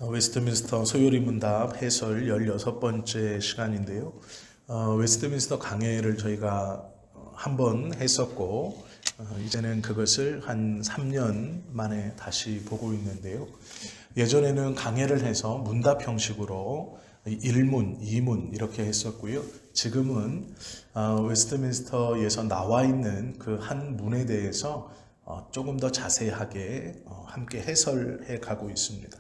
웨스트민스터 소요리 문답 해설 16번째 시간인데요. 웨스트민스터 강해를 저희가 한번 했었고 이제는 그것을 한 3년 만에 다시 보고 있는데요. 예전에는 강해를 해서 문답 형식으로 1문, 2문 이렇게 했었고요. 지금은 웨스트민스터에서 나와 있는 그 한 문에 대해서 조금 더 자세하게 함께 해설해 가고 있습니다.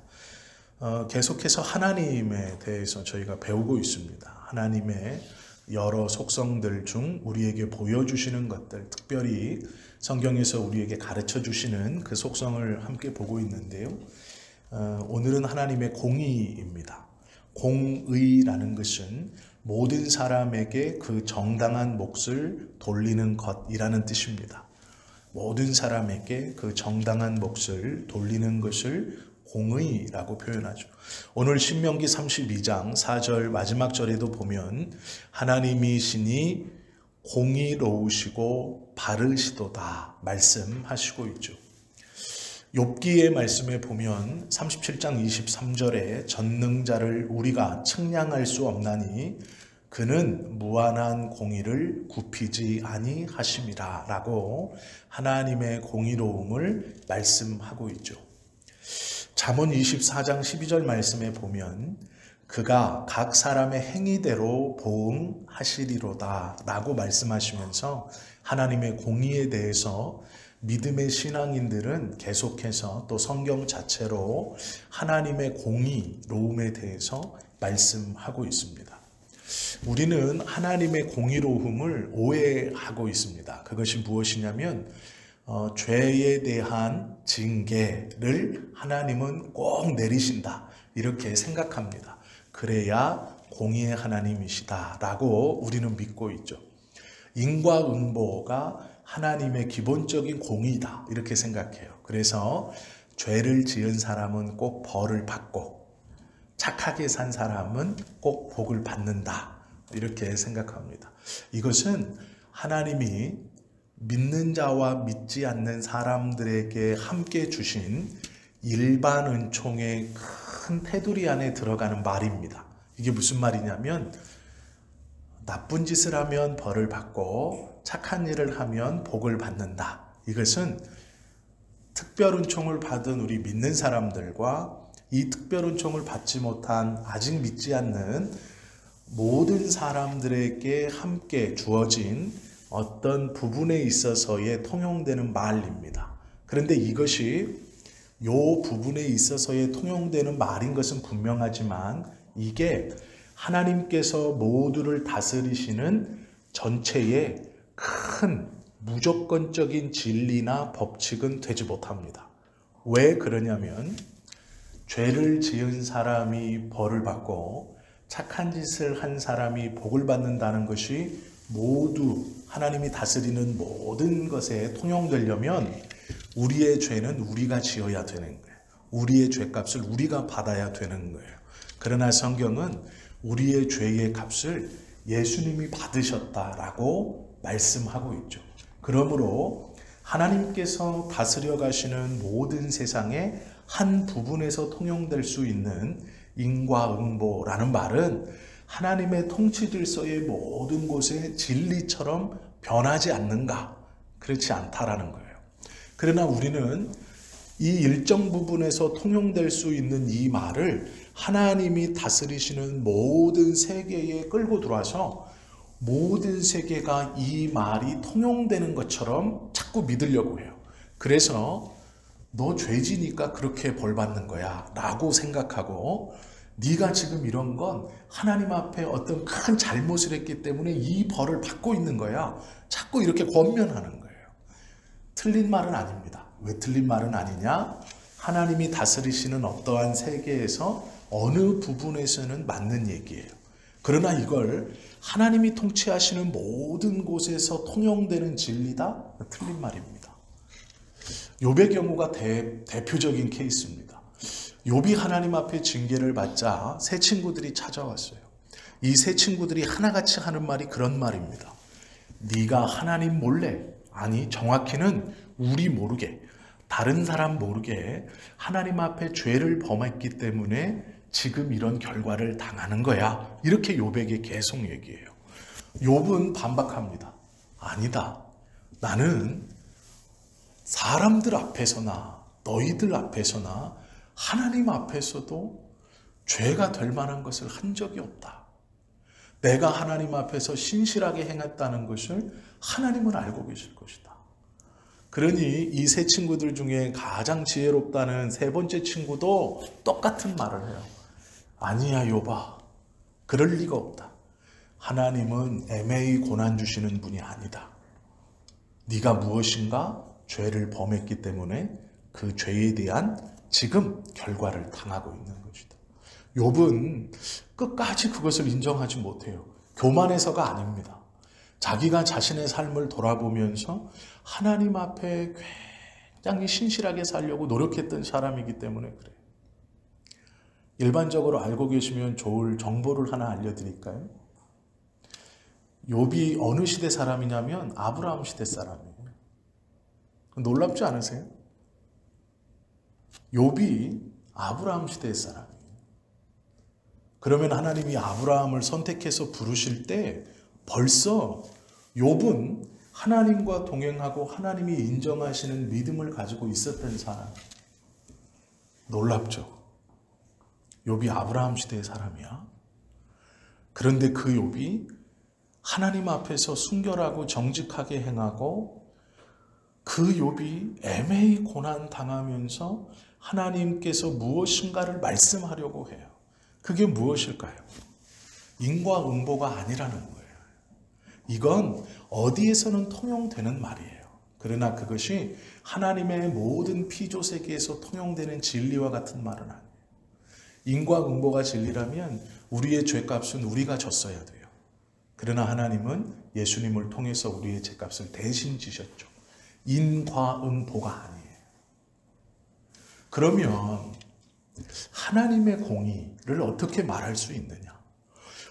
계속해서 하나님에 대해서 저희가 배우고 있습니다. 하나님의 여러 속성들 중 우리에게 보여주시는 것들, 특별히 성경에서 우리에게 가르쳐 주시는 그 속성을 함께 보고 있는데요. 오늘은 하나님의 공의입니다. 공의라는 것은 모든 사람에게 그 정당한 몫을 돌리는 것이라는 뜻입니다. 모든 사람에게 그 정당한 몫을 돌리는 것을 공의라고 표현하죠. 오늘 신명기 32장 4절 마지막 절에도 보면 하나님이시니 공의로우시고 바르시도다 말씀하시고 있죠. 욥기의 말씀에 보면 37장 23절에 전능자를 우리가 측량할 수 없나니 그는 무한한 공의를 굽히지 아니하심이라 라고 하나님의 공의로움을 말씀하고 있죠. 잠언 24장 12절 말씀에 보면 그가 각 사람의 행위대로 보응하시리로다 라고 말씀하시면서 하나님의 공의에 대해서 믿음의 신앙인들은 계속해서 또 성경 자체로 하나님의 공의로움에 대해서 말씀하고 있습니다. 우리는 하나님의 공의로움을 오해하고 있습니다. 그것이 무엇이냐면 죄에 대한 징계를 하나님은 꼭 내리신다 이렇게 생각합니다. 그래야 공의의 하나님이시다 라고 우리는 믿고 있죠. 인과응보가 하나님의 기본적인 공의다 이렇게 생각해요. 그래서 죄를 지은 사람은 꼭 벌을 받고 착하게 산 사람은 꼭 복을 받는다 이렇게 생각합니다. 이것은 하나님이 믿는 자와 믿지 않는 사람들에게 함께 주신 일반 은총의 큰 테두리 안에 들어가는 말입니다. 이게 무슨 말이냐면 나쁜 짓을 하면 벌을 받고 착한 일을 하면 복을 받는다. 이것은 특별 은총을 받은 우리 믿는 사람들과 이 특별 은총을 받지 못한 아직 믿지 않는 모든 사람들에게 함께 주어진 어떤 부분에 있어서의 통용되는 말입니다. 그런데 이것이 이 부분에 있어서의 통용되는 말인 것은 분명하지만 이게 하나님께서 모두를 다스리시는 전체의 큰 무조건적인 진리나 법칙은 되지 못합니다. 왜 그러냐면 죄를 지은 사람이 벌을 받고 착한 짓을 한 사람이 복을 받는다는 것이 모두 하나님이 다스리는 모든 것에 통용되려면 우리의 죄는 우리가 지어야 되는 거예요. 우리의 죄값을 우리가 받아야 되는 거예요. 그러나 성경은 우리의 죄의 값을 예수님이 받으셨다라고 말씀하고 있죠. 그러므로 하나님께서 다스려 가시는 모든 세상의 한 부분에서 통용될 수 있는 인과응보라는 말은 하나님의 통치 질서의 모든 곳에 진리처럼 변하지 않는가? 그렇지 않다라는 거예요. 그러나 우리는 이 일정 부분에서 통용될 수 있는 이 말을 하나님이 다스리시는 모든 세계에 끌고 들어와서 모든 세계가 이 말이 통용되는 것처럼 자꾸 믿으려고 해요. 그래서 너 죄지니까 그렇게 벌 받는 거야 라고 생각하고 네가 지금 이런 건 하나님 앞에 어떤 큰 잘못을 했기 때문에 이 벌을 받고 있는 거야. 자꾸 이렇게 권면하는 거예요. 틀린 말은 아닙니다. 왜 틀린 말은 아니냐? 하나님이 다스리시는 어떠한 세계에서 어느 부분에서는 맞는 얘기예요. 그러나 이걸 하나님이 통치하시는 모든 곳에서 통용되는 진리다? 틀린 말입니다. 욥의 경우가 대표적인 케이스입니다. 욥이 하나님 앞에 징계를 받자 세 친구들이 찾아왔어요. 이 세 친구들이 하나같이 하는 말이 그런 말입니다. 네가 하나님 몰래, 아니 정확히는 우리 모르게 다른 사람 모르게 하나님 앞에 죄를 범했기 때문에 지금 이런 결과를 당하는 거야. 이렇게 욥에게 계속 얘기해요. 욥은 반박합니다. 아니다. 나는 사람들 앞에서나 너희들 앞에서나 하나님 앞에서도 죄가 될 만한 것을 한 적이 없다. 내가 하나님 앞에서 신실하게 행했다는 것을 하나님은 알고 계실 것이다. 그러니 이 세 친구들 중에 가장 지혜롭다는 세 번째 친구도 똑같은 말을 해요. 아니야, 욥아. 그럴 리가 없다. 하나님은 애매히 고난 주시는 분이 아니다. 네가 무엇인가 죄를 범했기 때문에 그 죄에 대한 지금 결과를 당하고 있는 것이다. 욥은 끝까지 그것을 인정하지 못해요. 교만해서가 아닙니다. 자기가 자신의 삶을 돌아보면서 하나님 앞에 굉장히 신실하게 살려고 노력했던 사람이기 때문에 그래요. 일반적으로 알고 계시면 좋을 정보를 하나 알려드릴까요? 욥이 어느 시대 사람이냐면 아브라함 시대 사람이에요. 놀랍지 않으세요? 욥이 아브라함 시대의 사람이에요. 그러면 하나님이 아브라함을 선택해서 부르실 때 벌써 욥은 하나님과 동행하고 하나님이 인정하시는 믿음을 가지고 있었던 사람. 놀랍죠? 욥이 아브라함 시대의 사람이야. 그런데 그 욥이 하나님 앞에서 순결하고 정직하게 행하고 그 욥이 애매히 고난 당하면서 하나님께서 무엇인가를 말씀하려고 해요. 그게 무엇일까요? 인과응보가 아니라는 거예요. 이건 어디에서는 통용되는 말이에요. 그러나 그것이 하나님의 모든 피조세계에서 통용되는 진리와 같은 말은 아니에요. 인과응보가 진리라면 우리의 죄값은 우리가 졌어야 돼요. 그러나 하나님은 예수님을 통해서 우리의 죄값을 대신 지셨죠. 인과응보가 아니에요. 그러면 하나님의 공의를 어떻게 말할 수 있느냐?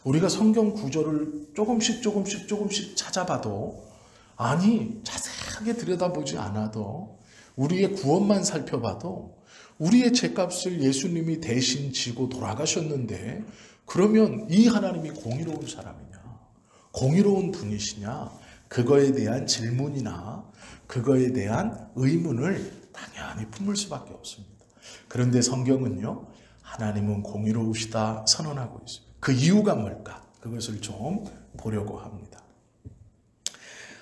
우리가 성경 구절을 조금씩 찾아봐도 아니 자세하게 들여다보지 않아도 우리의 구원만 살펴봐도 우리의 죄값을 예수님이 대신 지고 돌아가셨는데 그러면 이 하나님이 공의로운 사람이냐? 공의로운 분이시냐? 그거에 대한 질문이나 그거에 대한 의문을 당연히 품을 수밖에 없습니다. 그런데 성경은요, 하나님은 공의로우시다 선언하고 있습니다. 그 이유가 뭘까? 그것을 좀 보려고 합니다.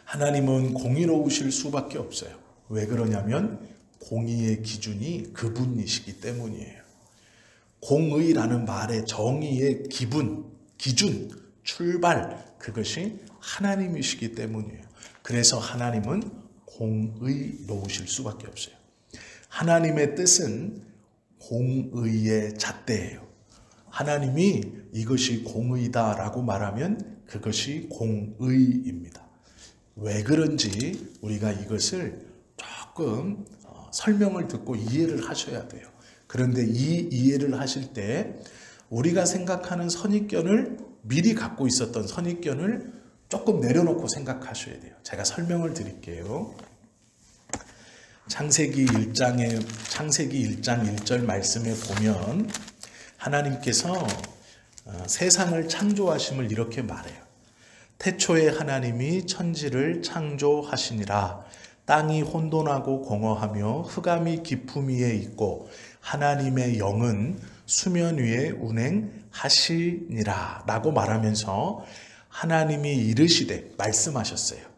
하나님은 공의로우실 수밖에 없어요. 왜 그러냐면 공의의 기준이 그분이시기 때문이에요. 공의라는 말의 정의의 기준, 출발, 그것이 하나님이시기 때문이에요. 그래서 하나님은 공의로우실 수밖에 없어요. 하나님의 뜻은 공의의 잣대예요. 하나님이 이것이 공의다라고 말하면 그것이 공의입니다. 왜 그런지 우리가 이것을 조금 설명을 듣고 이해를 하셔야 돼요. 그런데 이 이해를 하실 때 우리가 생각하는 선입견을 미리 갖고 있었던 선입견을 조금 내려놓고 생각하셔야 돼요. 제가 설명을 드릴게요. 창세기 1장 1절 말씀에 보면 하나님께서 세상을 창조하심을 이렇게 말해요. 태초에 하나님이 천지를 창조하시니라. 땅이 혼돈하고 공허하며 흑암이 깊음 위에 있고 하나님의 영은 수면 위에 운행하시니라 라고 말하면서 하나님이 이르시되 말씀하셨어요.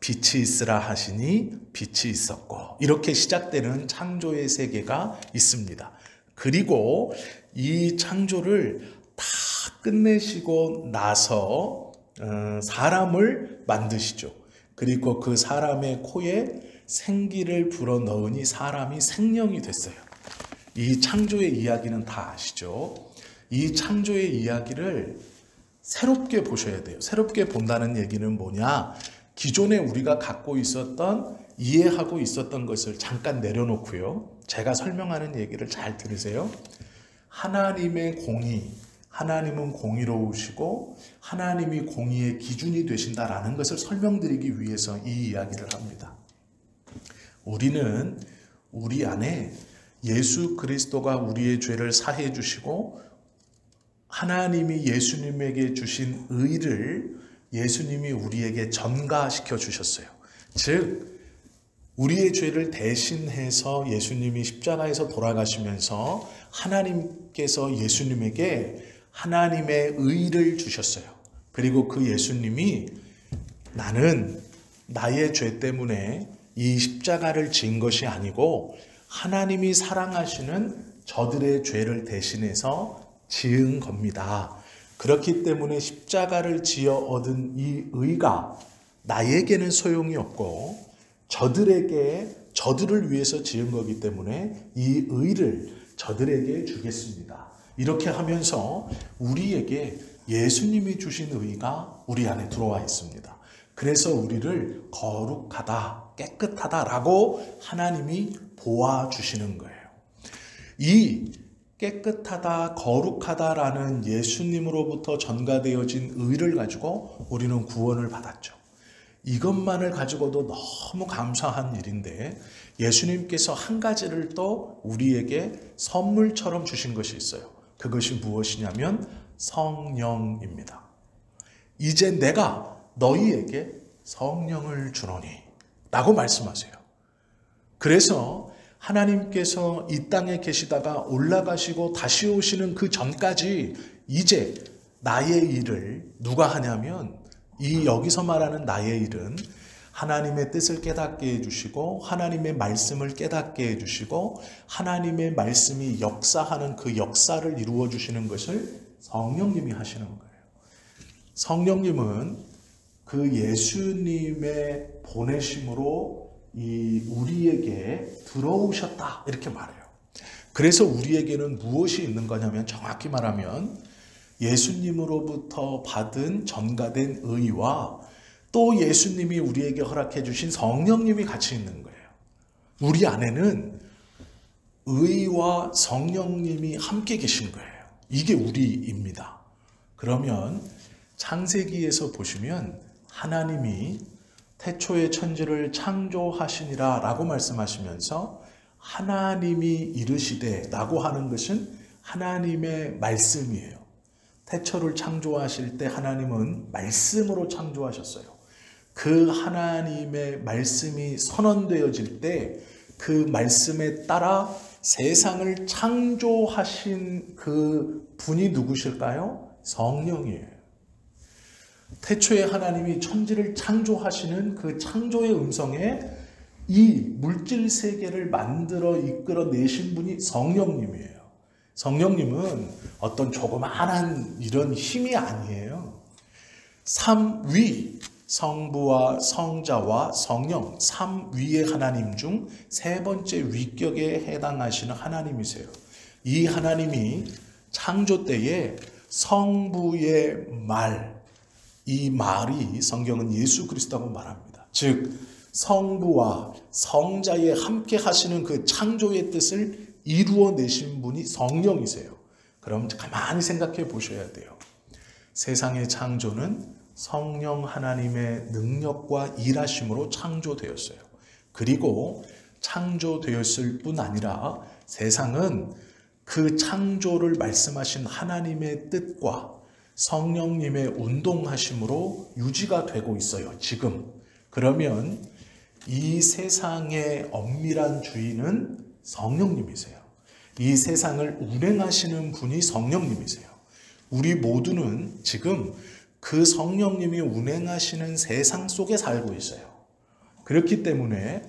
빛이 있으라 하시니 빛이 있었고 이렇게 시작되는 창조의 세계가 있습니다. 그리고 이 창조를 다 끝내시고 나서 사람을 만드시죠. 그리고 그 사람의 코에 생기를 불어넣으니 사람이 생명이 됐어요. 이 창조의 이야기는 다 아시죠? 이 창조의 이야기를 새롭게 보셔야 돼요. 새롭게 본다는 얘기는 뭐냐? 기존에 우리가 갖고 있었던, 이해하고 있었던 것을 잠깐 내려놓고요. 제가 설명하는 얘기를 잘 들으세요. 하나님의 공의, 하나님은 공의로우시고 하나님이 공의의 기준이 되신다라는 것을 설명드리기 위해서 이 이야기를 합니다. 우리는 우리 안에 예수 그리스도가 우리의 죄를 사해 주시고 하나님이 예수님에게 주신 의를 예수님이 우리에게 전가시켜 주셨어요. 즉 우리의 죄를 대신해서 예수님이 십자가에서 돌아가시면서 하나님께서 예수님에게 하나님의 의를 주셨어요. 그리고 그 예수님이 나는 나의 죄 때문에 이 십자가를 진 것이 아니고 하나님이 사랑하시는 저들의 죄를 대신해서 지은 겁니다. 그렇기 때문에 십자가를 지어 얻은 이 의가 나에게는 소용이 없고 저들을 위해서 지은 거기 때문에 이 의를 저들에게 주겠습니다. 이렇게 하면서 우리에게 예수님이 주신 의가 우리 안에 들어와 있습니다. 그래서 우리를 거룩하다, 깨끗하다라고 하나님이 보아주시는 거예요. 이 깨끗하다, 거룩하다라는 예수님으로부터 전가되어진 의를 가지고 우리는 구원을 받았죠. 이것만을 가지고도 너무 감사한 일인데 예수님께서 한 가지를 또 우리에게 선물처럼 주신 것이 있어요. 그것이 무엇이냐면 성령입니다. 이제 내가 너희에게 성령을 주노니 라고 말씀하세요. 그래서 하나님께서 이 땅에 계시다가 올라가시고 다시 오시는 그 전까지 이제 나의 일을 누가 하냐면 이 여기서 말하는 나의 일은 하나님의 뜻을 깨닫게 해주시고 하나님의 말씀을 깨닫게 해주시고 하나님의 말씀이 역사하는 그 역사를 이루어 주시는 것을 성령님이 하시는 거예요. 성령님은 그 예수님의 보내심으로 우리에게 들어오셨다 이렇게 말해요. 그래서 우리에게는 무엇이 있는 거냐면 정확히 말하면 예수님으로부터 받은 전가된 의와 또 예수님이 우리에게 허락해 주신 성령님이 같이 있는 거예요. 우리 안에는 의와 성령님이 함께 계신 거예요. 이게 우리입니다. 그러면 창세기에서 보시면 하나님이 태초에 천지를 창조하시니라 라고 말씀하시면서 하나님이 이르시되 라고 하는 것은 하나님의 말씀이에요. 태초를 창조하실 때 하나님은 말씀으로 창조하셨어요. 그 하나님의 말씀이 선언되어질 때 그 말씀에 따라 세상을 창조하신 그 분이 누구실까요? 성령이에요. 태초에 하나님이 천지를 창조하시는 그 창조의 음성에 이 물질 세계를 만들어 이끌어내신 분이 성령님이에요. 성령님은 어떤 조그마한 이런 힘이 아니에요. 삼위, 성부와 성자와 성령, 삼위의 하나님 중 세 번째 위격에 해당하시는 하나님이세요. 이 하나님이 창조 때에 성부의 말, 이 말이 성경은 예수 그리스도라고 말합니다. 즉 성부와 성자의 함께 하시는 그 창조의 뜻을 이루어내신 분이 성령이세요. 그럼 가만히 생각해 보셔야 돼요. 세상의 창조는 성령 하나님의 능력과 일하심으로 창조되었어요. 그리고 창조되었을 뿐 아니라 세상은 그 창조를 말씀하신 하나님의 뜻과 성령님의 운동하심으로 유지가 되고 있어요. 지금. 그러면 이 세상의 엄밀한 주인은 성령님이세요. 이 세상을 운행하시는 분이 성령님이세요. 우리 모두는 지금 그 성령님이 운행하시는 세상 속에 살고 있어요. 그렇기 때문에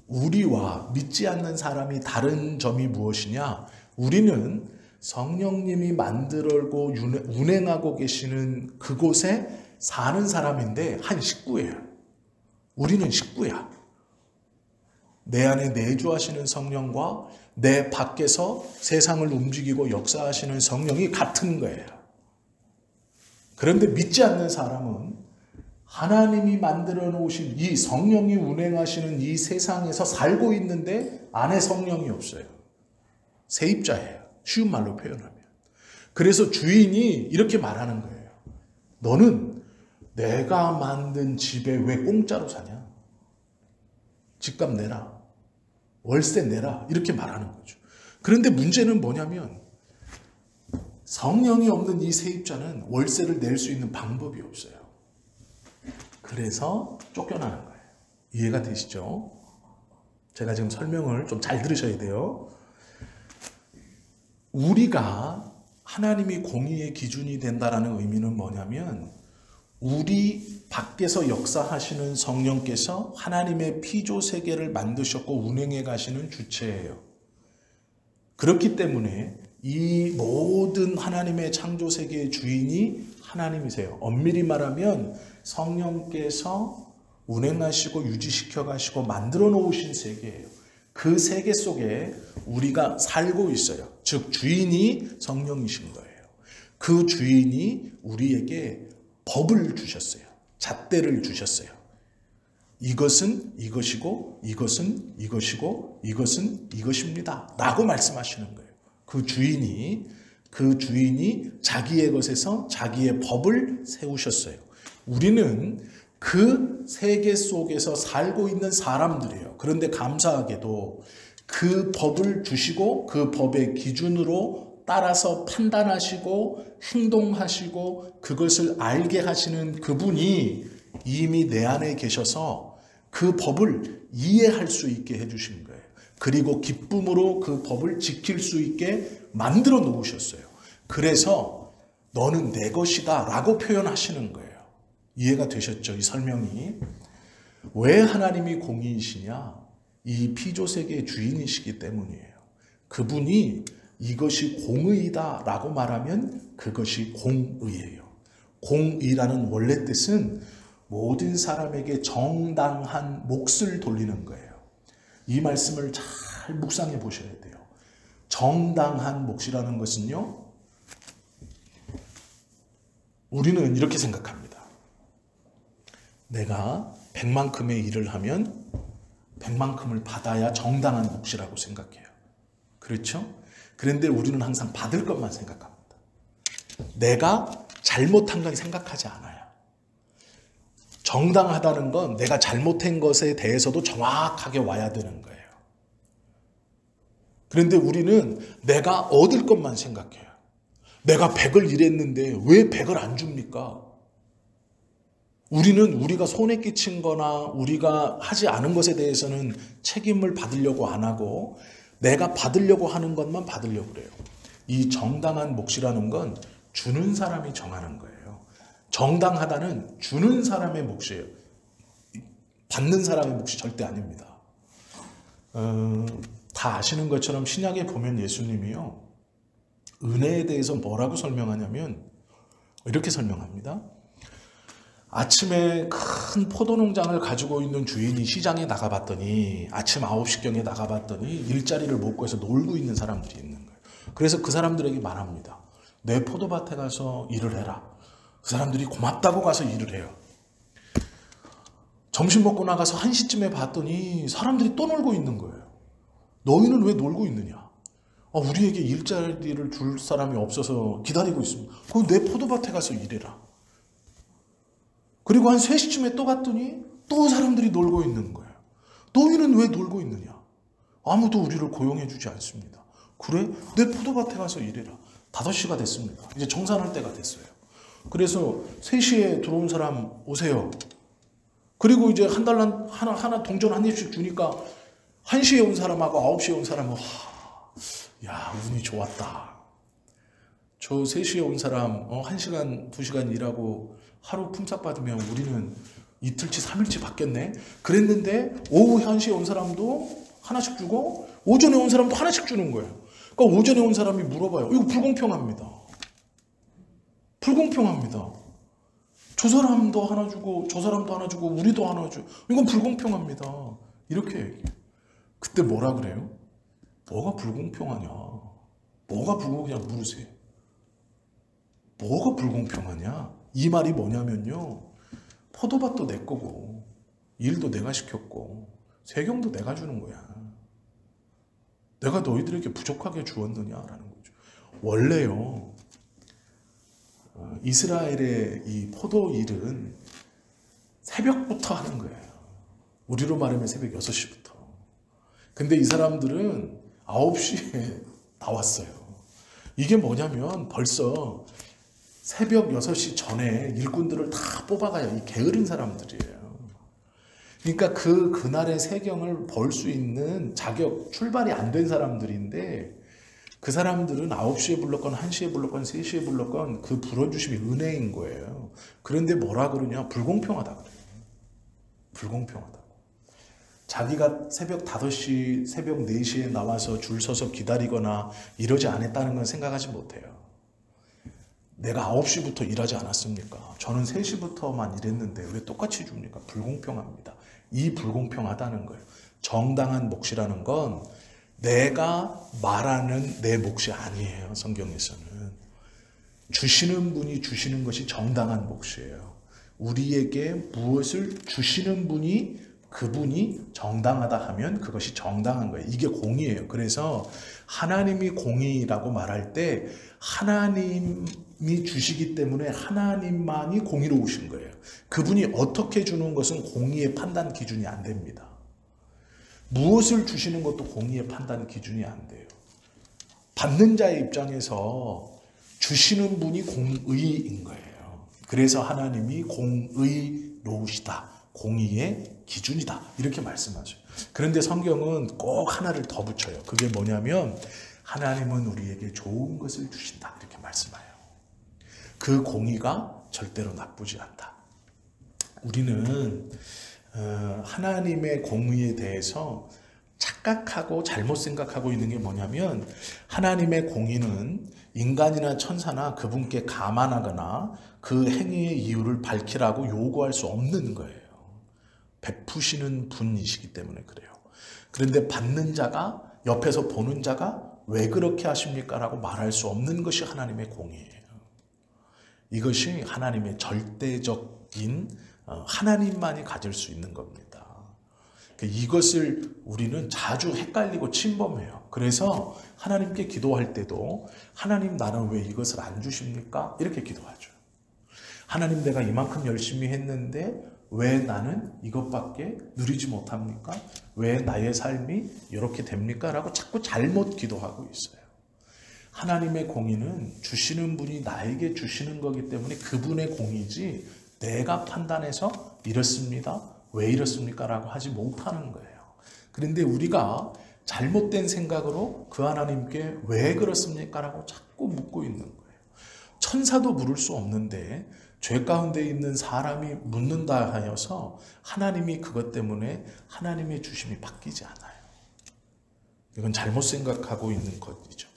우리와 믿지 않는 사람이 다른 점이 무엇이냐? 우리는 성령님이 만들고 운행하고 계시는 그곳에 사는 사람인데 한 식구예요. 우리는 식구야. 내 안에 내주하시는 성령과 내 밖에서 세상을 움직이고 역사하시는 성령이 같은 거예요. 그런데 믿지 않는 사람은 하나님이 만들어 놓으신 이 성령이 운행하시는 이 세상에서 살고 있는데 안에 성령이 없어요. 세입자예요. 쉬운 말로 표현하면. 그래서 주인이 이렇게 말하는 거예요. 너는 내가 만든 집에 왜 공짜로 사냐? 집값 내라. 월세 내라 이렇게 말하는 거죠. 그런데 문제는 뭐냐면 성령이 없는 이 세입자는 월세를 낼 수 있는 방법이 없어요. 그래서 쫓겨나는 거예요. 이해가 되시죠? 제가 지금 설명을 좀 잘 들으셔야 돼요. 우리가 하나님이 공의의 기준이 된다라는 의미는 뭐냐면 우리 밖에서 역사하시는 성령께서 하나님의 피조 세계를 만드셨고 운행해 가시는 주체예요. 그렇기 때문에 이 모든 하나님의 창조 세계의 주인이 하나님이세요. 엄밀히 말하면 성령께서 운행하시고 유지시켜 가시고 만들어 놓으신 세계예요. 그 세계 속에 우리가 살고 있어요. 즉 주인이 성령이신 거예요. 그 주인이 우리에게 법을 주셨어요. 잣대를 주셨어요. 이것은 이것이고 이것은 이것이고 이것은 이것입니다 라고 말씀하시는 거예요. 그 주인이 자기의 것에서 자기의 법을 세우셨어요. 우리는 그 세계 속에서 살고 있는 사람들이에요. 그런데 감사하게도 그 법을 주시고 그 법의 기준으로 따라서 판단하시고 행동하시고 그것을 알게 하시는 그분이 이미 내 안에 계셔서 그 법을 이해할 수 있게 해주신 거예요. 그리고 기쁨으로 그 법을 지킬 수 있게 만들어 놓으셨어요. 그래서 너는 내 것이다 라고 표현하시는 거예요. 이해가 되셨죠? 이 설명이. 왜 하나님이 공의이시냐? 이 피조세계의 주인이시기 때문이에요. 그분이 이것이 공의다 라고 말하면 그것이 공의예요. 공의라는 원래 뜻은 모든 사람에게 정당한 몫을 돌리는 거예요. 이 말씀을 잘 묵상해 보셔야 돼요. 정당한 몫이라는 것은요, 우리는 이렇게 생각합니다. 내가 100만큼의 일을 하면 100만큼을 받아야 정당한 몫이라고 생각해요. 그렇죠? 그런데 우리는 항상 받을 것만 생각합니다. 내가 잘못한 건 생각하지 않아요. 정당하다는 건 내가 잘못한 것에 대해서도 정확하게 와야 되는 거예요. 그런데 우리는 내가 얻을 것만 생각해요. 내가 100을 일했는데 왜 100을 안 줍니까? 우리는 우리가 손에 끼친 거나 우리가 하지 않은 것에 대해서는 책임을 받으려고 안 하고 내가 받으려고 하는 것만 받으려고 그래요. 이 정당한 몫이라는 건 주는 사람이 정하는 거예요. 정당하다는 주는 사람의 몫이에요. 받는 사람의 몫이 절대 아닙니다. 다 아시는 것처럼 신약에 보면 예수님이요, 은혜에 대해서 뭐라고 설명하냐면 이렇게 설명합니다. 아침에 큰 포도농장을 가지고 있는 주인이 시장에 나가봤더니 아침 9시경에 나가봤더니 일자리를 못 구해서 놀고 있는 사람들이 있는 거예요. 그래서 그 사람들에게 말합니다. 내 포도밭에 가서 일을 해라. 그 사람들이 고맙다고 가서 일을 해요. 점심 먹고 나가서 1시쯤에 봤더니 사람들이 또 놀고 있는 거예요. 너희는 왜 놀고 있느냐? 우리에게 일자리를 줄 사람이 없어서 기다리고 있습니다. 그럼 내 포도밭에 가서 일해라. 그리고 한 3시쯤에 또 갔더니 또 사람들이 놀고 있는 거예요. 너희는 왜 놀고 있느냐? 아무도 우리를 고용해 주지 않습니다. 그래? 내 포도밭에 가서 일해라. 5시가 됐습니다. 이제 정산할 때가 됐어요. 그래서 3시에 들어온 사람 오세요. 그리고 이제 한 달 하나 동전 한 입씩 주니까 1시에 온 사람하고 9시에 온 사람은 야, 운이 좋았다. 저 3시에 온 사람 1시간, 2시간 일하고 하루 품삯 받으면 우리는 이틀치, 3일치 받겠네. 그랬는데 오후 1시에 온 사람도 하나씩 주고 오전에 온 사람도 하나씩 주는 거예요. 그러니까 오전에 온 사람이 물어봐요. 이거 불공평합니다. 불공평합니다. 저 사람도 하나 주고 저 사람도 하나 주고 우리도 하나 주고 이건 불공평합니다. 이렇게 얘기해요. 그때 뭐라 그래요? 뭐가 불공평하냐? 뭐가 불공평하냐 물으세요. 뭐가 불공평하냐? 이 말이 뭐냐면요, 포도밭도 내 거고 일도 내가 시켰고 세경도 내가 주는 거야. 내가 너희들에게 부족하게 주었느냐라는 거죠. 원래요, 이스라엘의 이 포도 일은 새벽부터 하는 거예요. 우리로 말하면 새벽 6시부터. 근데 이 사람들은 9시에 나왔어요. 이게 뭐냐면 벌써 새벽 6시 전에 일꾼들을 다 뽑아가요. 이 게으른 사람들이에요. 그러니까 그날의 세경을 벌 수 있는 자격, 출발이 안 된 사람들인데 그 사람들은 9시에 불렀건 1시에 불렀건 3시에 불렀건 그 불어주심이 은혜인 거예요. 그런데 뭐라 그러냐? 불공평하다 그래요. 불공평하다고. 자기가 새벽 5시, 새벽 4시에 나와서 줄 서서 기다리거나 이러지 않았다는 건 생각하지 못해요. 내가 9시부터 일하지 않았습니까? 저는 3시부터만 일했는데 왜 똑같이 줍니까? 불공평합니다. 이 불공평하다는 거예요. 정당한 몫이라는 건 내가 말하는 내 몫이 아니에요. 성경에서는. 주시는 분이 주시는 것이 정당한 몫이에요. 우리에게 무엇을 주시는 분이 그분이 정당하다 하면 그것이 정당한 거예요. 이게 공의예요. 그래서 하나님이 공의라고 말할 때 하나님이 주시기 때문에 하나님만이 공의로우신 거예요. 그분이 어떻게 주는 것은 공의의 판단 기준이 안 됩니다. 무엇을 주시는 것도 공의의 판단 기준이 안 돼요. 받는 자의 입장에서 주시는 분이 공의인 거예요. 그래서 하나님이 공의로우시다. 공의의 기준이다. 이렇게 말씀하셔요. 그런데 성경은 꼭 하나를 더 붙여요. 그게 뭐냐면 하나님은 우리에게 좋은 것을 주신다. 이렇게 말씀해요. 그 공의가 절대로 나쁘지 않다. 우리는 하나님의 공의에 대해서 착각하고 잘못 생각하고 있는 게 뭐냐면 하나님의 공의는 인간이나 천사나 그분께 감안하거나 그 행위의 이유를 밝히라고 요구할 수 없는 거예요. 베푸시는 분이시기 때문에 그래요. 그런데 받는 자가 옆에서 보는 자가 왜 그렇게 하십니까? 라고 말할 수 없는 것이 하나님의 공의예요. 이것이 하나님의 절대적인 하나님만이 가질 수 있는 겁니다. 이것을 우리는 자주 헷갈리고 침범해요. 그래서 하나님께 기도할 때도 하나님 나는 왜 이것을 안 주십니까? 이렇게 기도하죠. 하나님 내가 이만큼 열심히 했는데 왜 나는 이것밖에 누리지 못합니까? 왜 나의 삶이 이렇게 됩니까? 라고 자꾸 잘못 기도하고 있어요. 하나님의 공의는 주시는 분이 나에게 주시는 거기 때문에 그분의 공의지 내가 판단해서 이렇습니다. 왜 이렇습니까? 라고 하지 못하는 거예요. 그런데 우리가 잘못된 생각으로 그 하나님께 왜 그렇습니까? 라고 자꾸 묻고 있는 거예요. 천사도 물을 수 없는데 죄 가운데 있는 사람이 묻는다 하여서 하나님이 그것 때문에 하나님의 주심이 바뀌지 않아요. 이건 잘못 생각하고 있는 것이죠.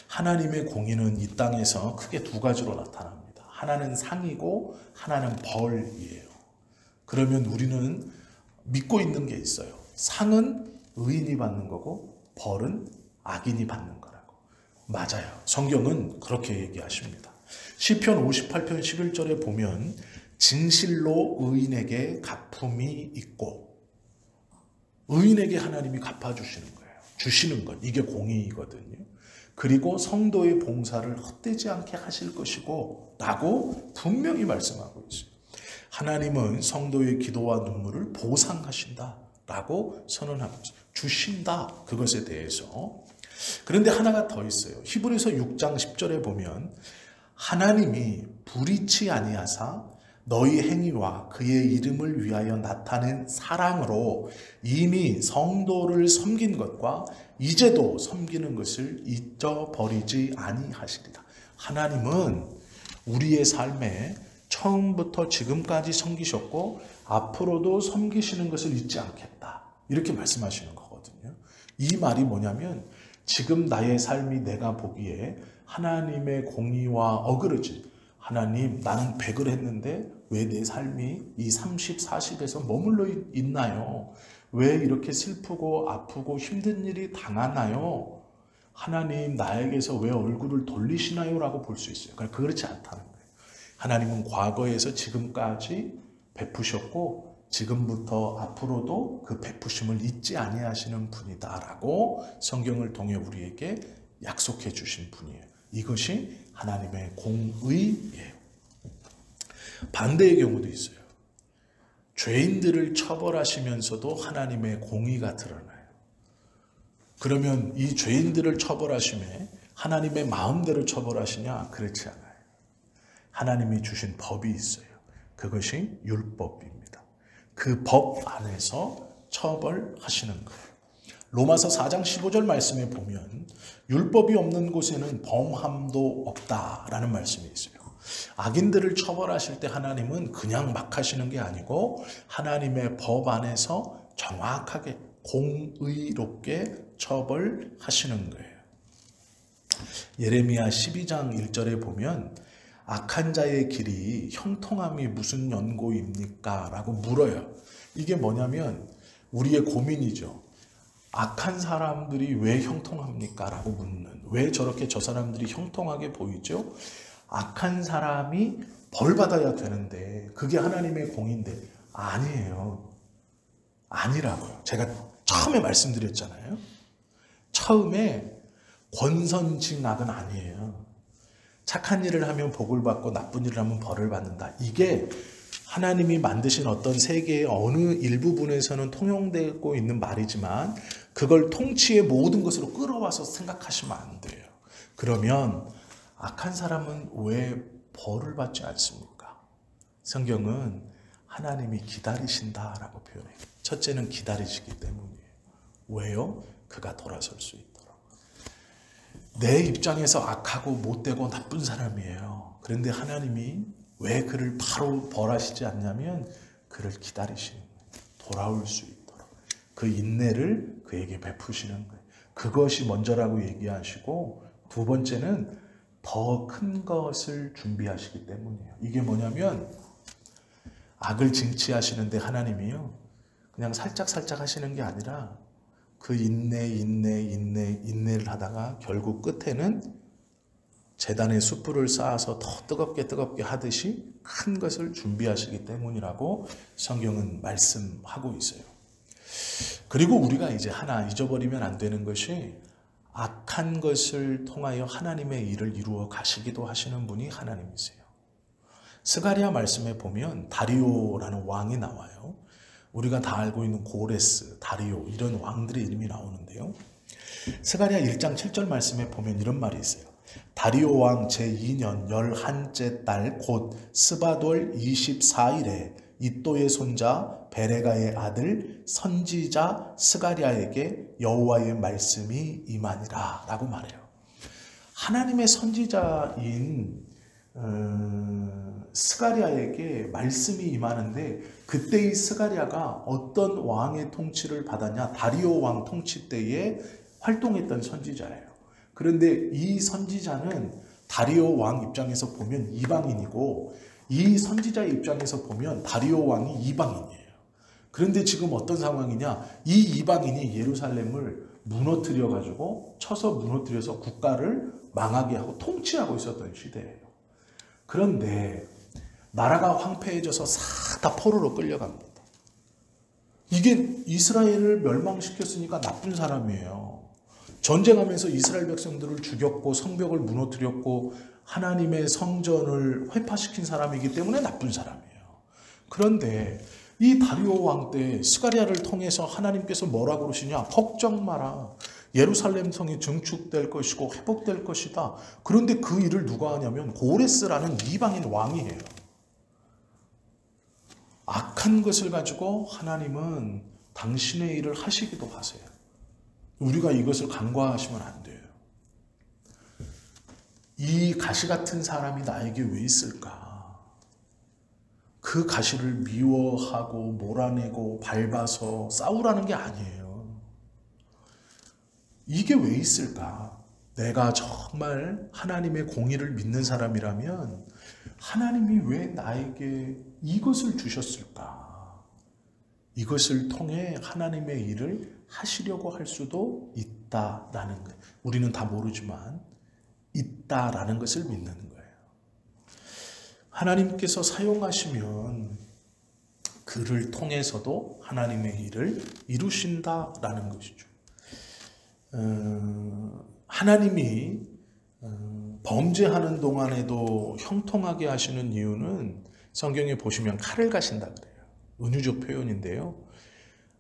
하나님의 공의는 이 땅에서 크게 두 가지로 나타납니다. 하나는 상이고 하나는 벌이에요. 그러면 우리는 믿고 있는 게 있어요. 상은 의인이 받는 거고 벌은 악인이 받는 거라고. 맞아요. 성경은 그렇게 얘기하십니다. 시편 58편 11절에 보면 진실로 의인에게 갚음이 있고 의인에게 하나님이 갚아주시는 거예요. 주시는 것. 이게 공의이거든요. 그리고 성도의 봉사를 헛되지 않게 하실 것이고 라고 분명히 말씀하고 있어요. 하나님은 성도의 기도와 눈물을 보상하신다 라고 선언하고 있어요. 주신다. 그것에 대해서. 그런데 하나가 더 있어요. 히브리서 6장 10절에 보면 하나님이 불의치 아니하사 너희 행위와 그의 이름을 위하여 나타낸 사랑으로 이미 성도를 섬긴 것과 이제도 섬기는 것을 잊어버리지 아니하시리라. 하나님은 우리의 삶에 처음부터 지금까지 섬기셨고 앞으로도 섬기시는 것을 잊지 않겠다. 이렇게 말씀하시는 거거든요. 이 말이 뭐냐면 지금 나의 삶이 내가 보기에 하나님의 공의와 어그러지. 하나님 나는 100을 했는데 왜 내 삶이 이 30, 40에서 머물러 있나요? 왜 이렇게 슬프고 아프고 힘든 일이 당하나요? 하나님 나에게서 왜 얼굴을 돌리시나요? 라고 볼 수 있어요. 그러니까 그렇지 않다는 거예요. 하나님은 과거에서 지금까지 베푸셨고 지금부터 앞으로도 그 베푸심을 잊지 아니하시는 분이다라고 성경을 통해 우리에게 약속해 주신 분이에요. 이것이 하나님의 공의예요. 반대의 경우도 있어요. 죄인들을 처벌하시면서도 하나님의 공의가 드러나요. 그러면 이 죄인들을 처벌하심에 하나님의 마음대로 처벌하시냐? 그렇지 않아요. 하나님이 주신 법이 있어요. 그것이 율법입니다. 그 법 안에서 처벌하시는 거예요. 로마서 4장 15절 말씀에 보면 율법이 없는 곳에는 범함도 없다라는 말씀이 있어요. 악인들을 처벌하실 때 하나님은 그냥 막 하시는 게 아니고 하나님의 법 안에서 정확하게 공의롭게 처벌하시는 거예요. 예레미야 12장 1절에 보면 악한 자의 길이 형통함이 무슨 연고입니까? 라고 물어요. 이게 뭐냐면 우리의 고민이죠. 악한 사람들이 왜 형통합니까? 라고 묻는, 왜 저렇게 저 사람들이 형통하게 보이죠? 악한 사람이 벌 받아야 되는데 그게 하나님의 공인데 아니에요. 아니라고요. 제가 처음에 말씀드렸잖아요. 처음에 권선징악은 아니에요. 착한 일을 하면 복을 받고 나쁜 일을 하면 벌을 받는다. 이게 하나님이 만드신 어떤 세계의 어느 일부분에서는 통용되고 있는 말이지만 그걸 통치의 모든 것으로 끌어와서 생각하시면 안 돼요. 그러면 악한 사람은 왜 벌을 받지 않습니까? 성경은 하나님이 기다리신다라고 표현해요. 첫째는 기다리시기 때문이에요. 왜요? 그가 돌아설 수 있도록. 내 입장에서 악하고 못되고 나쁜 사람이에요. 그런데 하나님이 왜 그를 바로 벌하시지 않냐면 그를 기다리시는 거예요. 돌아올 수 있도록. 그 인내를 그에게 베푸시는 거예요. 그것이 먼저라고 얘기하시고 두 번째는 더 큰 것을 준비하시기 때문이에요. 이게 뭐냐면 악을 징치하시는데 하나님이요. 그냥 살짝 하시는 게 아니라 그 인내를 하다가 결국 끝에는 제단에 숯불을 쌓아서 더 뜨겁게 하듯이 큰 것을 준비하시기 때문이라고 성경은 말씀하고 있어요. 그리고 우리가 이제 하나 잊어버리면 안 되는 것이 악한 것을 통하여 하나님의 일을 이루어 가시기도 하시는 분이 하나님이세요. 스가랴 말씀에 보면 다리오라는 왕이 나와요. 우리가 다 알고 있는 고레스, 다리오 이런 왕들의 이름이 나오는데요. 스가랴 1장 7절 말씀에 보면 이런 말이 있어요. 다리오 왕 제2년 11째 달 곧 스바돌 24일에 이또의 손자 베레가의 아들 선지자 스가랴에게 여호와의 말씀이 임하니라 라고 말해요. 하나님의 선지자인 스가랴에게 말씀이 임하는데 그때의 스가랴가 어떤 왕의 통치를 받았냐? 다리오 왕 통치 때에 활동했던 선지자예요. 그런데 이 선지자는 다리오 왕 입장에서 보면 이방인이고 이 선지자의 입장에서 보면 다리오 왕이 이방인이에요. 그런데 지금 어떤 상황이냐? 이 이방인이 예루살렘을 무너뜨려가지고 쳐서 무너뜨려서 국가를 망하게 하고 통치하고 있었던 시대예요. 그런데 나라가 황폐해져서 싹 다 포로로 끌려갑니다. 이게 이스라엘을 멸망시켰으니까 나쁜 사람이에요. 전쟁하면서 이스라엘 백성들을 죽였고 성벽을 무너뜨렸고 하나님의 성전을 회파시킨 사람이기 때문에 나쁜 사람이에요. 그런데 이 다리오 왕 때 스가랴를 통해서 하나님께서 뭐라고 그러시냐? 걱정 마라. 예루살렘 성이 증축될 것이고 회복될 것이다. 그런데 그 일을 누가 하냐면 고레스라는 이방인 왕이에요. 악한 것을 가지고 하나님은 당신의 일을 하시기도 하세요. 우리가 이것을 간과하시면 안 돼요. 이 가시 같은 사람이 나에게 왜 있을까? 그 가시를 미워하고 몰아내고 밟아서 싸우라는 게 아니에요. 이게 왜 있을까? 내가 정말 하나님의 공의를 믿는 사람이라면 하나님이 왜 나에게 이것을 주셨을까? 이것을 통해 하나님의 일을 하시려고 할 수도 있다라는 거예요. 우리는 다 모르지만 있다라는 것을 믿는 거예요. 하나님께서 사용하시면 그를 통해서도 하나님의 일을 이루신다라는 것이죠. 하나님이 범죄하는 동안에도 형통하게 하시는 이유는 성경에 보시면 칼을 가신다 그래요. 은유적 표현인데요.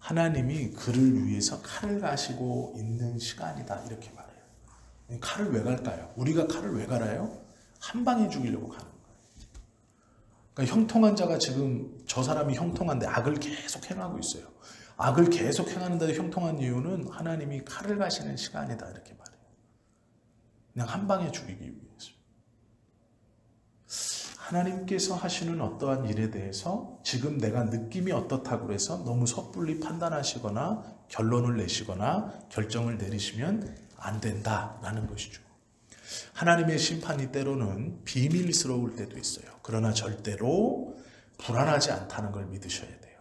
하나님이 그를 위해서 칼을 가시고 있는 시간이다 이렇게 말해요. 칼을 왜 갈까요? 우리가 칼을 왜 갈아요? 한 방에 죽이려고 가는 거예요. 그러니까 형통한 자가 지금 저 사람이 형통한데 악을 계속 행하고 있어요. 악을 계속 행하는데 형통한 이유는 하나님이 칼을 가시는 시간이다 이렇게 말해요. 그냥 한 방에 죽이기 위해서. 하나님께서 하시는 어떠한 일에 대해서 지금 내가 느낌이 어떻다고 해서 너무 섣불리 판단하시거나 결론을 내시거나 결정을 내리시면 안 된다라는 것이죠. 하나님의 심판이 때로는 비밀스러울 때도 있어요. 그러나 절대로 불안하지 않다는 걸 믿으셔야 돼요.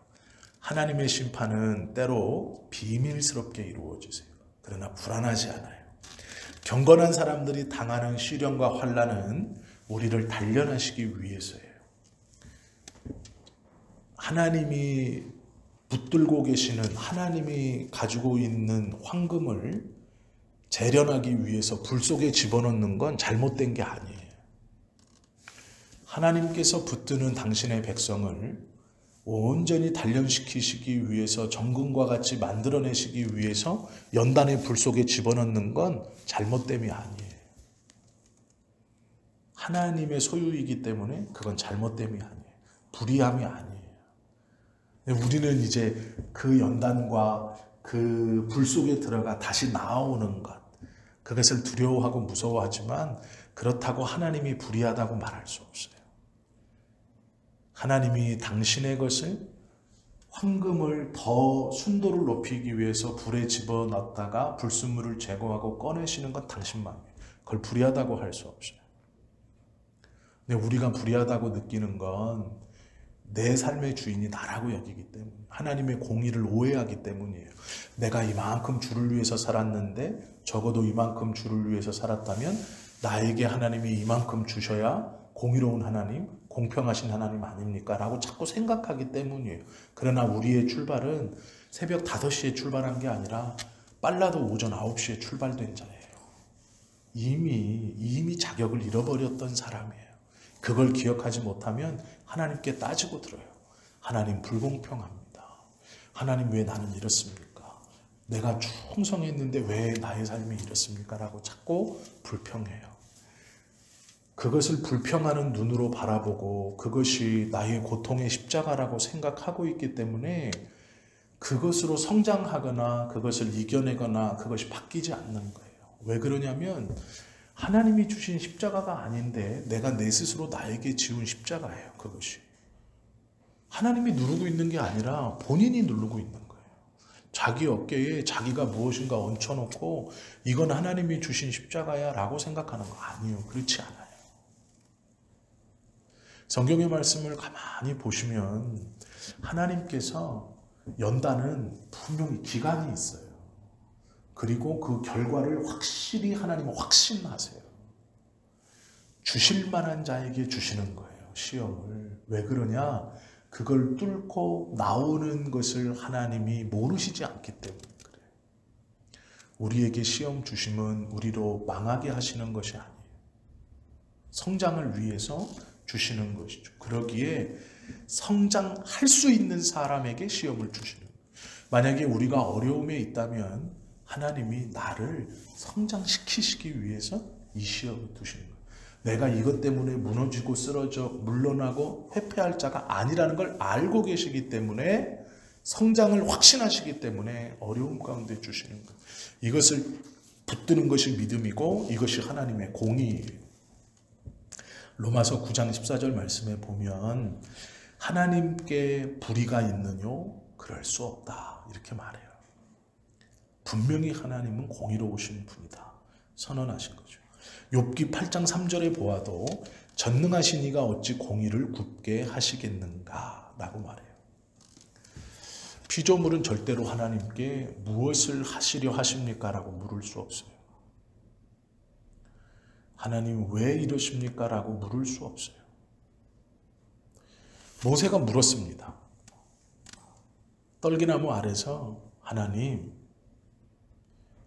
하나님의 심판은 때로 비밀스럽게 이루어지세요. 그러나 불안하지 않아요. 경건한 사람들이 당하는 시련과 환난은 우리를 단련하시기 위해서예요. 하나님이 붙들고 계시는, 하나님이 가지고 있는 황금을 재련하기 위해서 불 속에 집어넣는 건 잘못된 게 아니에요. 하나님께서 붙드는 당신의 백성을 온전히 단련시키시기 위해서, 정금과 같이 만들어내시기 위해서 연단의 불 속에 집어넣는 건 잘못됨이 아니에요. 하나님의 소유이기 때문에 그건 잘못됨이 아니에요. 불의함이 아니에요. 우리는 이제 그 연단과 그 불 속에 들어가 다시 나오는 것, 그것을 두려워하고 무서워하지만 그렇다고 하나님이 불의하다고 말할 수 없어요. 하나님이 당신의 것을, 황금을 더 순도를 높이기 위해서 불에 집어넣다가 불순물을 제거하고 꺼내시는 건 당신 마음이에요. 그걸 불의하다고 할 수 없어요. 근데 우리가 불의하다고 느끼는 건 내 삶의 주인이 나라고 여기기 때문에, 하나님의 공의를 오해하기 때문이에요. 내가 이만큼 주를 위해서 살았는데 적어도 이만큼 주를 위해서 살았다면 나에게 하나님이 이만큼 주셔야 공의로운 하나님, 공평하신 하나님 아닙니까? 라고 자꾸 생각하기 때문이에요. 그러나 우리의 출발은 새벽 5시에 출발한 게 아니라 빨라도 오전 9시에 출발된 자예요. 이미 자격을 잃어버렸던 사람이에요. 그걸 기억하지 못하면 하나님께 따지고 들어요. 하나님 불공평합니다. 하나님 왜 나는 이렇습니까? 내가 충성했는데 왜 나의 삶이 이렇습니까? 라고 자꾸 불평해요. 그것을 불평하는 눈으로 바라보고 그것이 나의 고통의 십자가라고 생각하고 있기 때문에 그것으로 성장하거나 그것을 이겨내거나 그것이 바뀌지 않는 거예요. 왜 그러냐면 하나님이 주신 십자가가 아닌데 내가 내 스스로 나에게 지운 십자가예요. 그것이 하나님이 누르고 있는 게 아니라 본인이 누르고 있는 거예요. 자기 어깨에 자기가 무엇인가 얹혀놓고 이건 하나님이 주신 십자가야 라고 생각하는 거 아니에요. 그렇지 않아요. 성경의 말씀을 가만히 보시면 하나님께서 연단은 분명히 기간이 있어요. 그리고 그 결과를 확실히 하나님은 확신하세요. 주실 만한 자에게 주시는 거예요. 시험을. 왜 그러냐? 그걸 뚫고 나오는 것을 하나님이 모르시지 않기 때문에 그래요. 우리에게 시험 주심은 우리로 망하게 하시는 것이 아니에요. 성장을 위해서 주시는 것이죠. 그러기에 성장할 수 있는 사람에게 시험을 주시는 거예요. 만약에 우리가 어려움에 있다면 하나님이 나를 성장시키시기 위해서 이 시험을 두시는 거예요. 내가 이것 때문에 무너지고 쓰러져 물러나고 회피할 자가 아니라는 걸 알고 계시기 때문에, 성장을 확신하시기 때문에 어려움 가운데 주시는 거예요. 이것을 붙드는 것이 믿음이고 이것이 하나님의 공의예요. 로마서 9장 14절 말씀에 보면 하나님께 불의가 있느뇨? 그럴 수 없다 이렇게 말해요. 분명히 하나님은 공의로우신 분이다 선언하신 거죠. 욥기 8장 3절에 보아도 전능하신 이가 어찌 공의를 굽게 하시겠는가 라고 말해요. 피조물은 절대로 하나님께 무엇을 하시려 하십니까? 라고 물을 수 없어요. 하나님 왜 이러십니까? 라고 물을 수 없어요. 모세가 물었습니다. 떨기나무 아래서 하나님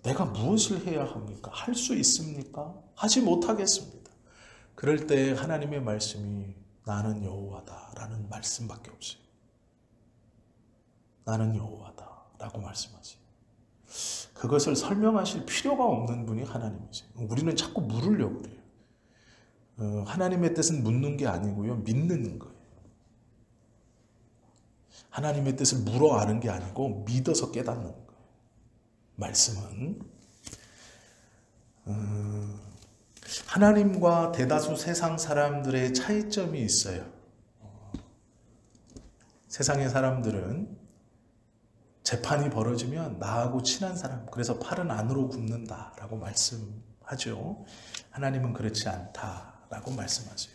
내가 무엇을 해야 합니까? 할 수 있습니까? 하지 못하겠습니다. 그럴 때 하나님의 말씀이 나는 여호와다 라는 말씀밖에 없어요. 나는 여호와다. 라고 말씀하세요. 그것을 설명하실 필요가 없는 분이 하나님이세요. 우리는 자꾸 물으려고 그래요. 하나님의 뜻은 묻는 게 아니고요. 믿는 거예요. 하나님의 뜻을 물어 아는 게 아니고 믿어서 깨닫는 거예요. 말씀은 하나님과 대다수 세상 사람들의 차이점이 있어요. 세상의 사람들은 재판이 벌어지면 나하고 친한 사람, 그래서 팔은 안으로 굽는다라고 말씀하죠. 하나님은 그렇지 않다라고 말씀하세요.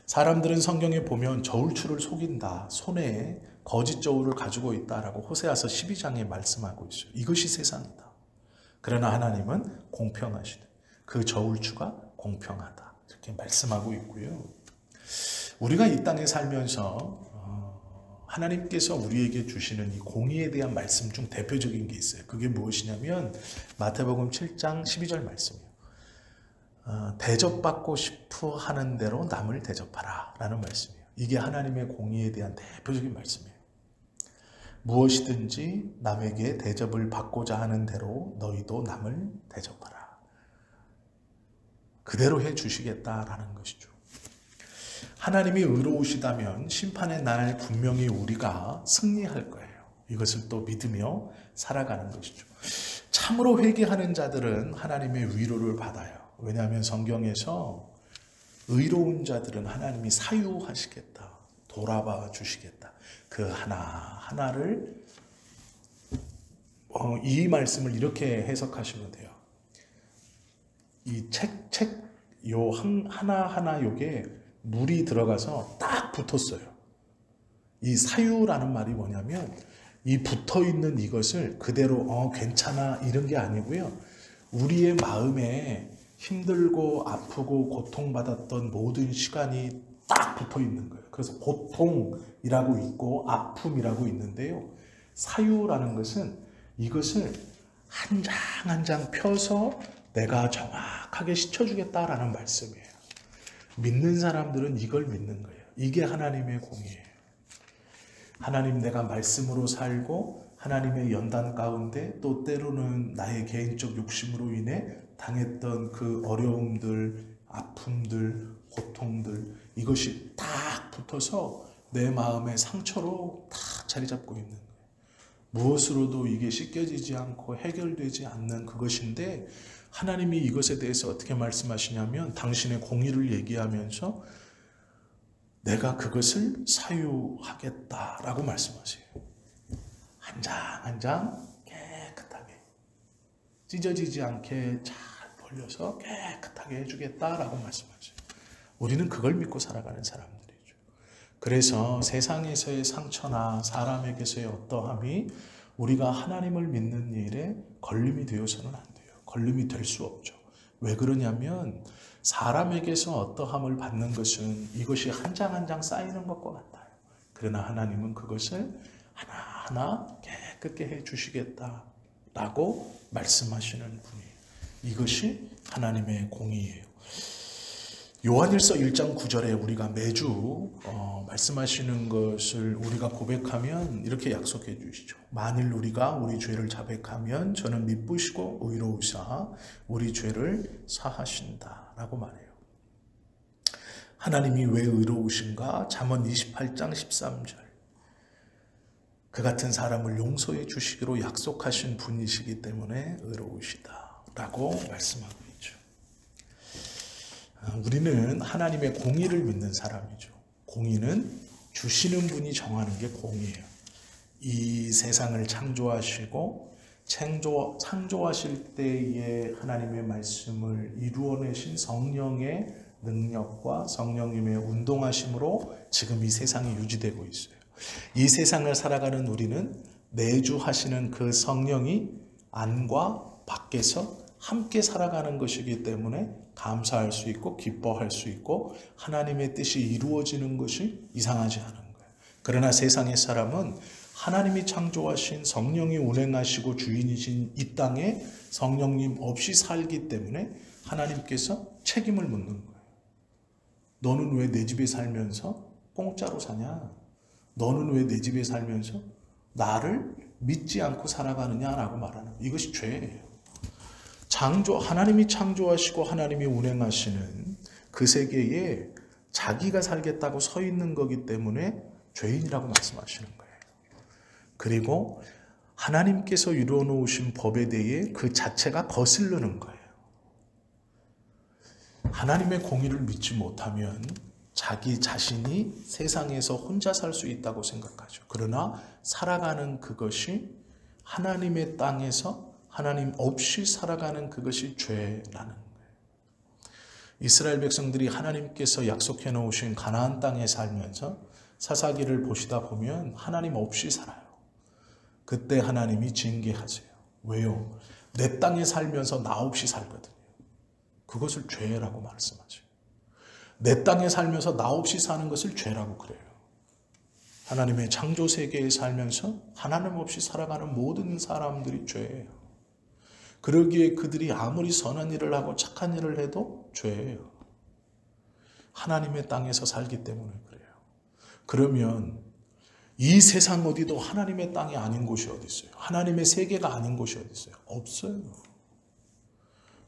사람들은 성경에 보면 저울추를 속인다, 손에 거짓 저울을 가지고 있다라고 호세아서 12장에 말씀하고 있어요. 이것이 세상이다. 그러나 하나님은 공평하시다. 그 저울추가 공평하다. 이렇게 말씀하고 있고요. 우리가 이 땅에 살면서 하나님께서 우리에게 주시는 이 공의에 대한 말씀 중 대표적인 게 있어요. 그게 무엇이냐면 마태복음 7장 12절 말씀이에요. 대접받고 싶어 하는 대로 남을 대접하라 라는 말씀이에요. 이게 하나님의 공의에 대한 대표적인 말씀이에요. 무엇이든지 남에게 대접을 받고자 하는 대로 너희도 남을 대접하라. 그대로 해주시겠다라는 것이죠. 하나님이 의로우시다면 심판의 날 분명히 우리가 승리할 거예요. 이것을 또 믿으며 살아가는 것이죠. 참으로 회개하는 자들은 하나님의 위로를 받아요. 왜냐하면 성경에서 의로운 자들은 하나님이 사유하시겠다, 돌아봐 주시겠다. 그 하나하나를 이 말씀을 이렇게 해석하시면 돼요. 이 요 하나하나 요게 물이 들어가서 딱 붙었어요. 이 사유라는 말이 뭐냐면 이 붙어있는 이것을 그대로 괜찮아 이런 게 아니고요. 우리의 마음에 힘들고 아프고 고통받았던 모든 시간이 딱 붙어있는 거예요. 그래서 고통이라고 있고 아픔이라고 있는데요. 사유라는 것은 이것을 한 장 한 장 펴서 내가 정확하게 씻어주겠다라는 말씀이에요. 믿는 사람들은 이걸 믿는 거예요. 이게 하나님의 공의예요. 하나님, 내가 말씀으로 살고 하나님의 연단 가운데 또 때로는 나의 개인적 욕심으로 인해 당했던 그 어려움들, 아픔들, 고통들, 이것이 딱 붙어서 내 마음의 상처로 딱 자리 잡고 있는 거예요. 무엇으로도 이게 씻겨지지 않고 해결되지 않는 그것인데 하나님이 이것에 대해서 어떻게 말씀하시냐면 당신의 공의를 얘기하면서 내가 그것을 사유하겠다라고 말씀하세요. 한 장 한 장 깨끗하게 찢어지지 않게 잘 벌려서 깨끗하게 해주겠다라고 말씀하세요. 우리는 그걸 믿고 살아가는 사람들이죠. 그래서 세상에서의 상처나 사람에게서의 어떠함이 우리가 하나님을 믿는 일에 걸림이 되어서는 안 돼요. 걸림이 될 수 없죠. 왜 그러냐면 사람에게서 어떠함을 받는 것은 이것이 한 장 한 장 쌓이는 것과 같아요. 그러나 하나님은 그것을 하나하나 깨끗게 해주시겠다라고 말씀하시는 분이에요. 이것이 하나님의 공의예요. 요한일서 1장 9절에 우리가 매주 말씀하시는 것을 우리가 고백하면 이렇게 약속해 주시죠. 만일 우리가 우리 죄를 자백하면 저는 미쁘시고 의로우사 우리 죄를 사하신다 라고 말해요. 하나님이 왜 의로우신가? 잠언 28장 13절. 그 같은 사람을 용서해 주시기로 약속하신 분이시기 때문에 의로우시다 라고 말씀하고 있죠. 우리는 하나님의 공의를 믿는 사람이죠. 공의는 주시는 분이 정하는 게 공의예요. 이 세상을 창조하시고 창조하실 때에 하나님의 말씀을 이루어내신 성령의 능력과 성령님의 운동하심으로 지금 이 세상이 유지되고 있어요. 이 세상을 살아가는 우리는 내주하시는 그 성령이 안과 밖에서 함께 살아가는 것이기 때문에 감사할 수 있고 기뻐할 수 있고 하나님의 뜻이 이루어지는 것이 이상하지 않은 거예요. 그러나 세상의 사람은 하나님이 창조하신 성령이 운행하시고 주인이신 이 땅에 성령님 없이 살기 때문에 하나님께서 책임을 묻는 거예요. 너는 왜 내 집에 살면서 공짜로 사냐? 너는 왜 내 집에 살면서 나를 믿지 않고 살아가느냐라고 말하는 이것이 죄예요. 하나님이 창조하시고 하나님이 운행하시는 그 세계에 자기가 살겠다고 서 있는 거기 때문에 죄인이라고 말씀하시는 거예요. 그리고 하나님께서 이루어 놓으신 법에 대해 그 자체가 거스르는 거예요. 하나님의 공의를 믿지 못하면 자기 자신이 세상에서 혼자 살 수 있다고 생각하죠. 그러나 살아가는 그것이 하나님의 땅에서 하나님 없이 살아가는 그것이 죄라는 거예요. 이스라엘 백성들이 하나님께서 약속해 놓으신 가나안 땅에 살면서 사사기를 보시다 보면 하나님 없이 살아요. 그때 하나님이 징계하세요. 왜요? 내 땅에 살면서 나 없이 살거든요. 그것을 죄라고 말씀하죠. 내 땅에 살면서 나 없이 사는 것을 죄라고 그래요. 하나님의 창조 세계에 살면서 하나님 없이 살아가는 모든 사람들이 죄예요. 그러기에 그들이 아무리 선한 일을 하고 착한 일을 해도 죄예요. 하나님의 땅에서 살기 때문에 그래요. 그러면 이 세상 어디도 하나님의 땅이 아닌 곳이 어디 있어요? 하나님의 세계가 아닌 곳이 어디 있어요? 없어요.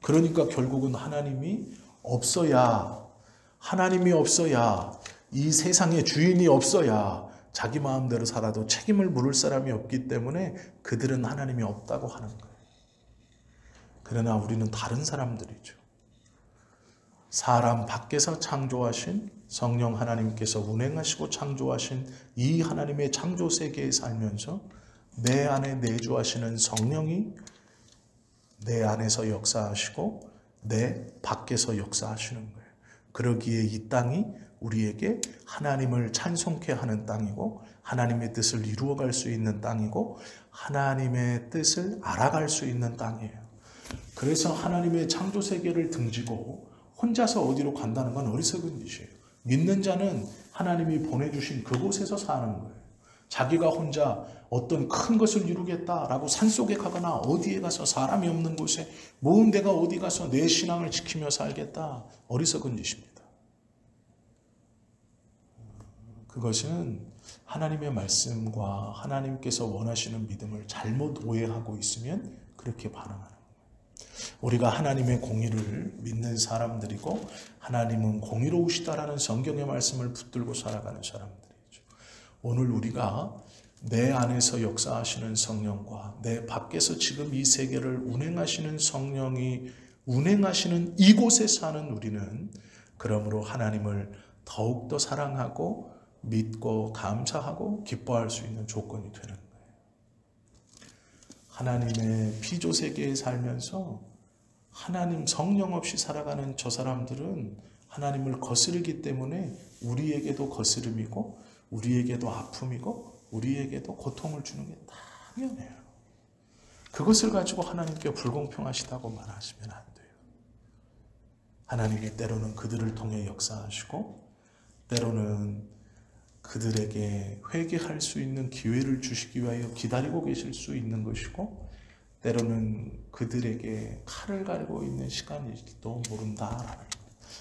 그러니까 결국은 하나님이 없어야 이 세상의 주인이 없어야 자기 마음대로 살아도 책임을 물을 사람이 없기 때문에 그들은 하나님이 없다고 하는 거예요. 그러나 우리는 다른 사람들이죠. 사람 밖에서 창조하신 성령 하나님께서 운행하시고 창조하신 이 하나님의 창조 세계에 살면서 내 안에 내주하시는 성령이 내 안에서 역사하시고 내 밖에서 역사하시는 거예요. 그러기에 이 땅이 우리에게 하나님을 찬송케 하는 땅이고 하나님의 뜻을 이루어갈 수 있는 땅이고 하나님의 뜻을 알아갈 수 있는 땅이에요. 그래서 하나님의 창조 세계를 등지고 혼자서 어디로 간다는 건 어리석은 짓이에요. 믿는 자는 하나님이 보내주신 그곳에서 사는 거예요. 자기가 혼자 어떤 큰 것을 이루겠다라고 산속에 가거나 어디에 가서 사람이 없는 곳에 모은 데가 어디 가서 내 신앙을 지키며 살겠다. 어리석은 짓입니다. 그것은 하나님의 말씀과 하나님께서 원하시는 믿음을 잘못 오해하고 있으면 그렇게 반응하는 거예요. 우리가 하나님의 공의를 믿는 사람들이고 하나님은 공의로우시다라는 성경의 말씀을 붙들고 살아가는 사람들이죠. 오늘 우리가 내 안에서 역사하시는 성령과 내 밖에서 지금 이 세계를 운행하시는 성령이 운행하시는 이곳에 사는 우리는 그러므로 하나님을 더욱더 사랑하고 믿고 감사하고 기뻐할 수 있는 조건이 되는 거예요. 하나님의 피조 세계에 살면서 하나님 성령 없이 살아가는 저 사람들은 하나님을 거스르기 때문에 우리에게도 거스름이고 우리에게도 아픔이고 우리에게도 고통을 주는 게 당연해요. 그것을 가지고 하나님께 불공평하시다고 말하시면 안 돼요. 하나님이 때로는 그들을 통해 역사하시고 때로는 그들에게 회개할 수 있는 기회를 주시기 위하여 기다리고 계실 수 있는 것이고 때로는 그들에게 칼을 갈고 있는 시간일지도 모른다라는 거예요.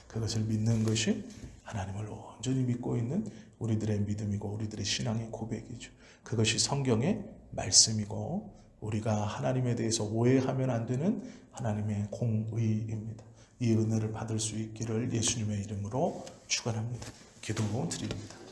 그것을 믿는 것이 하나님을 온전히 믿고 있는 우리들의 믿음이고 우리들의 신앙의 고백이죠. 그것이 성경의 말씀이고 우리가 하나님에 대해서 오해하면 안 되는 하나님의 공의입니다. 이 은혜를 받을 수 있기를 예수님의 이름으로 축원합니다. 기도 드립니다.